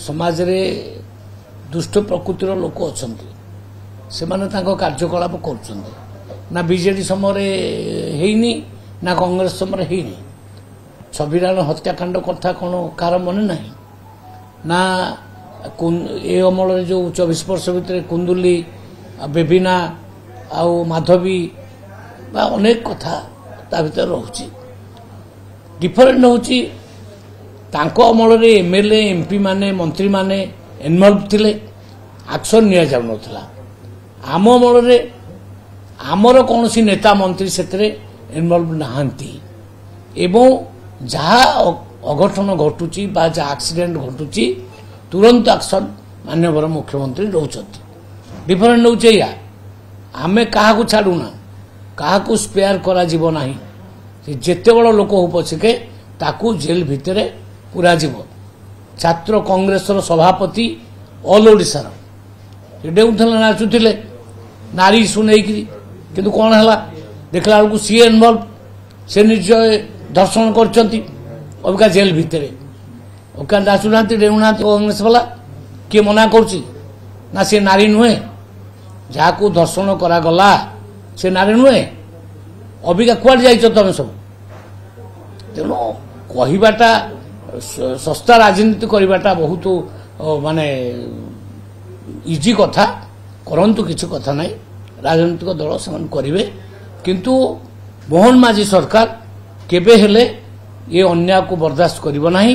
समाज रे दुष्ट प्रकृतिर लोक अच्छा से कार्यकलाप कर ना बीजेडी समय हेनी ना कांग्रेस समय हेनी छबिरान हत्याकांड कथा कौन कार मन ना ना ए अमल जो 24 वर्ष भितर कुंदुली बेबिना आउ माधवी अनेक कथा ता भीतर रोची डिफरेंट होची तांको अमल रे एमएलए एमपी माने मंत्री माने इन्वॉल्व थिले एक्शन निया जाउ नथला आम अमल रे आमर कोनसी नेता मंत्री सेतरे इन्वॉल्व नहांती एवं जहाँ अघटन घटुची बा जहाँ एक्सीडेंट घटुची तुरंत एक्शन माननीय मुख्यमंत्री रोचंती डिफरेंट होचे या आमे काहा को छाडुना काहा को स्पेयर करा जीव नाही जेते बड़ लोक हो पछके ताकू जेल भितरे पूरा जीव छात्र कांग्रेस सभापति ऑल ओडिशा डेउथले नाचुथिले नारी सुनेकी किंतु कौन है देखला बेलू सी इन्वॉल्व से निज दर्शन करबिका जेल भितर ओका नाचुना डेउना कांग्रेस वाला किए मना कर सी नारी नुहे जहाँ दर्शन करागला से नारी नुहे अबिका कुआड़ जाइछ तमें सब तेणु कहवाटा सस्ता राजनीति करवाटा बहुत माने इजी कथा करंतु किसी कथा नहीं राजनीतिक दल से करेंगे किंतु मोहन माझी सरकार केबे हेले ये अन्याय को बर्दाश्त करिबो नाही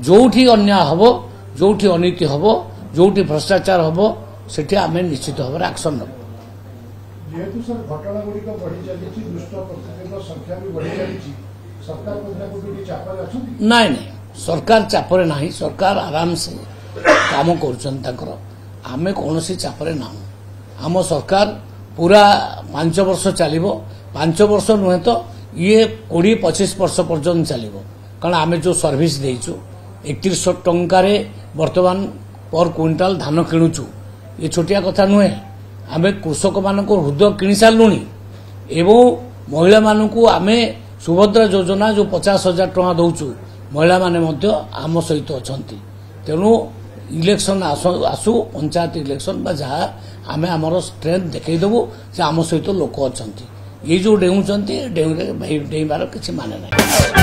जोठी अन्याय हबो जोठी अनीति हबो जोठी भ्रष्टाचार हबो सेठी आमे निश्चित भाव एक्शन नब जेहेतु सर घटना गुडी को बढ़ी चली दुष्ट प्रकृतिर संख्या भी बढ़ी चली सरकार को चापर अछंती नहीं नहीं सरकार चापरे नाही सरकार आराम से काम करछन ताकर आमे कोनोसी चापरे ना आम सरकार पूरा 5 वर्ष चलिबो 5 वर्ष नुहे तो ये 20-25 वर्ष पर्यंत चलिबो कारण आमे जो सर्विस देइछु 3100 टंका रे वर्तमान पर क्विंटाल धान किणुचु ये छोटिया कथा नुहे आमे कृषक मानको हृदय किनि सारलुनी एवं महिला मानकू आमे सुभद्रा योजना जो 50,000 टंका दउछु महिला माने मध्य आम सहित अछंती तेणु इलेक्शन आसु पंचायत इलेक्शन बा जहाँ आमे आमर स्ट्रेंथ देखईदेबू से आम सहित लोक अच्छा ये जो डेउंट डेउरे डेइबार किसी माने ना।